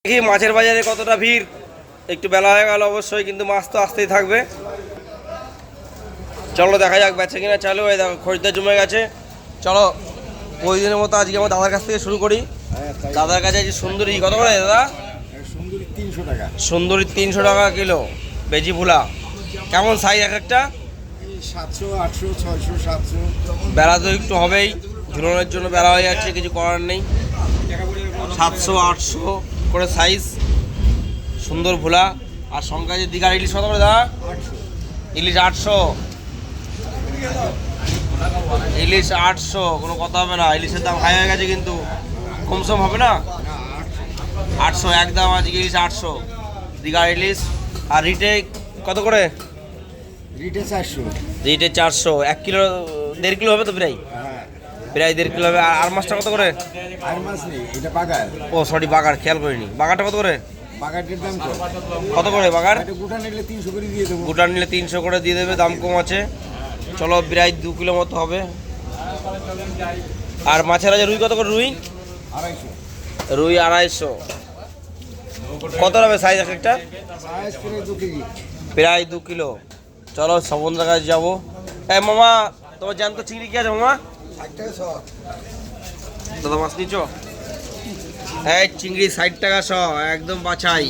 দেখি মাছের বাজারে কতটা ভিড়। একটু বেলা হয়ে গেল অবশ্যই, কিন্তু মাছ তো আসতেই থাকবে। চলো দেখা যাক বেচে কিনা চালু। এই দেখো খরিদ্দার জমে গেছে। চলো ওই দিনের মতো আজকে আমার দাদার কাছ থেকে শুরু করি। দাদার কাছে আছে সুন্দরী। কত করে দাদা? সুন্দরী 300 টাকা। সুন্দরী 300 টাকা কিলো। বেজি ভুলা কেমন সাইজ এক একটা? 700, 800, 600, 700। বেলা তো একটু হবেই, ঝুলানোর জন্য বেলা হয়ে যাচ্ছে, কিছু করার নেই। 700, 800 করে সাইজ সুন্দর ভোলা। আর সংখ্যা যে দীঘার ইলিশ কত করে দাদা? ইলিশ 800। ইলিশ 800, কোনো কথা হবে না। ইলিশের দাম হাই হয়ে গেছে, কিন্তু কমসম হবে না। 800 একদম আজকে ইলিশ 800 দীঘার ইলিশ। আর রিটে কত করে? রিটে 400। রিটে 400। 1 কিলো 1.5 কিলো হবে তো প্রায়? হ্যাঁ, প্রায় 1.5 কিলো হবে। আর মাছটা কত করে? আর মাছ নেই, এটা বাগার। ও সরি, বাগার, খেয়াল করিনি। বাগারটা কত করে? বাগারটির দাম কত করে বাগার? এটা গোটা নিলে 300 করে দিয়ে দেবো। গোটা নিলে 300 করে দিয়ে দেবে, দাম কম আছে। চলো প্রায় 2 কিলো মতো হবে। আর মাছের আছে রুই কত করে? রুই 250। রুই 250। কত হবে সাইজ এক একটা? সাইজ করে 2 কেজি। প্রায় 2 কিলো। চলো সমুদ্রের কাছে যাবো। এই মামা, তোমার জ্যান্ত চিংড়ি কি আছে মামা? 60 টাকা শ। দাদা মাছ নিচ্ছ? এই চিংড়ি 60 টাকা শ, একদম বাছাই।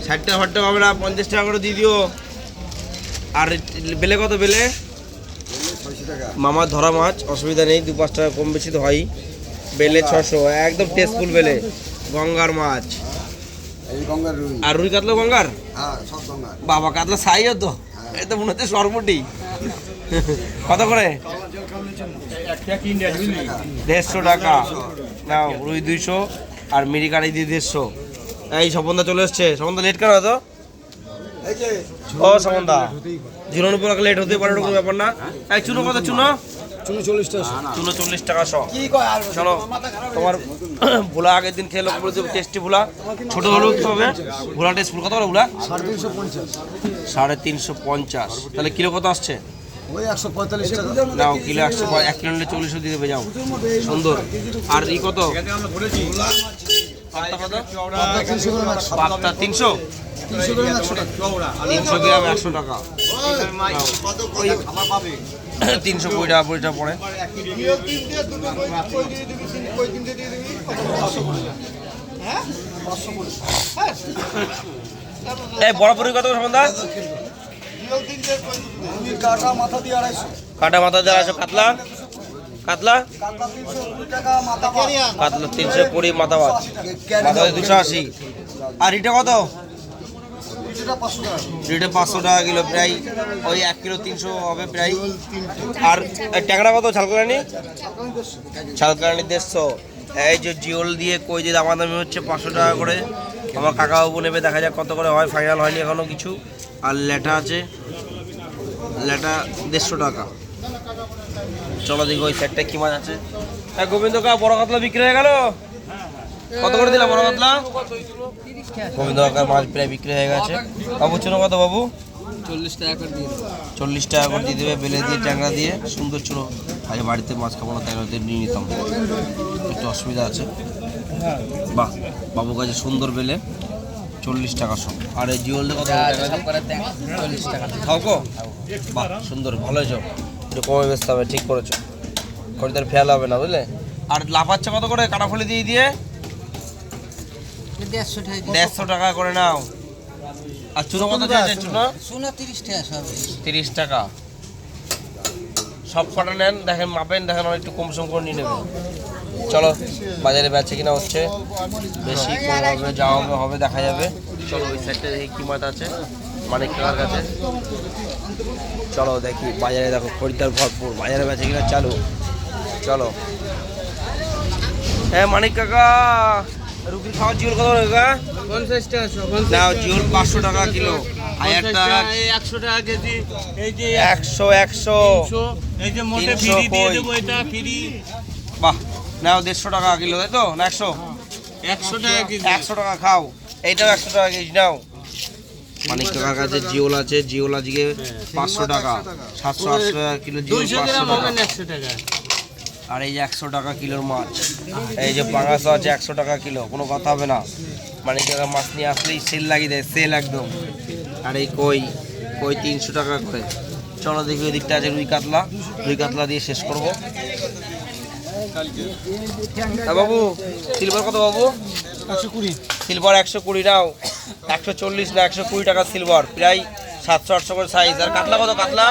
60 টাকা ফাটতে হবে না, 50 টাকা করে দিয়ে দিও। আর বেলে কত? বেলে 600 টাকা। মামার ধরা মাছ, অসুবিধা নেই, 2-5 টাকা কম বেশি তো হয়। বেলে 600, একদম টেস্টফুল বেলে। গঙ্গার মাছ। এই গঙ্গার রুই। আর রুই কাতলা গঙ্গার? হ্যাঁ, সব গঙ্গার। বাবা, কাতলা সাইজ তো, এই তো মনে হচ্ছে সরপুটি। কত করে? 150 টাকা। নাও রুই 200 আর মিরিকারি দিয়ে 150। এই স্বপনদা চলে এসছে। স্বপনদা লেট কেন হতো? এই যে ও স্বপনদা, ঝুলন উপর লেট হতে পারে, কোনো ব্যাপার না। এই চুনো কত? চুনো 40 টাকা। চুনো 40 টাকা শ। কি কয় আর? চলো, তোমার ভোলা আগের দিন খেয়ে লোক বলেছে টেস্টি ভোলা। ছোট হলেও কি হবে? ভোলা টেস্ট ফুল কত করে ভোলা? 350। 350। তাহলে কিলো কত আসছে? ওই 145 টাকা। নাও কিলো 100, 1 কিলো নিলে 40 দিয়ে দেবে। যাও, সুন্দর। আর ই কত? পাত্তা কত? 300 করে 100 টাকা। পাত্তা 300। 300 করে 100 টাকা। 300 গ্রাম 100 টাকা। 320 টাকা 20 টাকা পড়ে। এই বড় পুরি কত সম্বন্ধা? কাটা মাথা দিয়ে 250। কাটা মাথা দিয়ে 250। কাতলা? কাতলা কাটা 300 টাকা মাথা। কাতলা 320 মাথা মাছ। মাথা 280। আর এটা কত? এটা 500 টাকা। রেটে 500 টাকা কিলো, প্রায় ওই 1 কিলো 300 হবে প্রায়। আর ট্যাংরা কত? ঝালকালানি? ঝালকালানি 150। এই যে জিওল দিয়ে কই যে দামাদামি হচ্ছে 500 টাকা করে। আমার কাকাবাবু নেবে, দেখা যাক কত করে হয়। ফাইনাল হয়নি এখনো কিছু। আর ল্যাটা আছে, ল্যাটা 150 টাকা। চলো দেখি ওই সাইডটা কি মাছ আছে। হ্যাঁ গোবিন্দ কা, বড় কাতলা বিক্রি হয়ে গেল? কত করে দিলাম বড় কাতলা? গোবিন্দ কাকার মাছ প্রায় বিক্রি হয়ে গেছে। বাবু চুনো কত বাবু? 40 টাকা করে দিয়ে দেবো। 40 টাকা করে দিয়ে দেবে, বেলে দিয়ে ট্যাংরা দিয়ে। সুন্দর চুনো। আগে বাড়িতে মাছ খাবো না, তাই ওদের নিয়ে নিতাম, একটু অসুবিধা আছে। বাহ, বাবু কাছে সুন্দর বেলে 40 টাকা সব। আর এই জিওলটা কত? 40 টাকা। খাও গো। বাহ সুন্দর, ভালো হয়েছ। একটু কমে বেচতে হবে, ঠিক করেছো। খরিদার ফেয়াল হবে না, বুঝলে। আর লাফাচ্ছে কত করে কাটা ফলি দিয়ে দিয়ে? 150 টাকা করে নাও। আর চুনো কত চাইছে? চুনো 30 টাকা সব। 30 টাকা। সব কটা নেন, দেখেন মাপেন, দেখেন একটু কম সম করে নিয়ে নেবেন। চলো বাজারে বেচে কিনা হচ্ছে, বেশি কম হবে, যাওয়া হবে, হবে দেখা যাবে। চলো ওই সাইডটা দেখি কি মাছ আছে মানিক কাকার কাছে। চলো দেখি বাজারে, দেখো খরিদ্দার ভরপুর, বাজারে বেচে কিনা চালু। চলো। হ্যাঁ মানিক কাকা, রুগীর খাওয়ার জিওল কত কাকা? 50 টাকা সব। নাও জিওল 500 টাকা কিলো। 1000 টাকা 100 টাকা কেজি। এই যে 100 100। 300। এই যে মোটে 300 ফ্রি দিয়ে কই? দেবো, এটা ফ্রি। বাহ, নাও 150 টাকা কিলো, তাই তো? না 100? 100 টাকা কেজি। 100 টাকা খাও। এইটাও 100 টাকা কেজি নাও। মানিক কাকার কাছে জিওল আছে, জিওল আজকে 500 টাকা। 700 800 টাকা কিলো জিওল, 200 500 গ্রাম টাকা। হবে 100 টাকা। আর এই যে 100 টাকা কিলোর মাছ, এই যে পাঙাশ আছে 100 টাকা কিলো, কোনো কথা হবে না। মানে জায়গা মাছ নিয়ে আসলেই সেল লাগিয়ে দেয়, সেল একদম। আর এই কই 300 টাকা করে। চলো দেখি ওই দিকটা আছে রুই কাতলা দিয়ে শেষ করবো। হ্যাঁ বাবু, সিলভার কত বাবু? 120। সিলভার 120 নাও, 140 না 120 টাকা সিলভার, প্রায় 700-800 করে সাইজ। আর কাতলা কত? কাতলা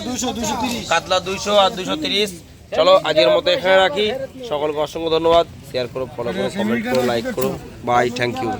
230। কাতলা 200 আর 230। চলো আজকের মতো এখানে রাখি। সকলকে অসংখ্য ধন্যবাদ। শেয়ার করো, ফলো করো, কমেন্ট করো, লাইক করো। Bye, thank you.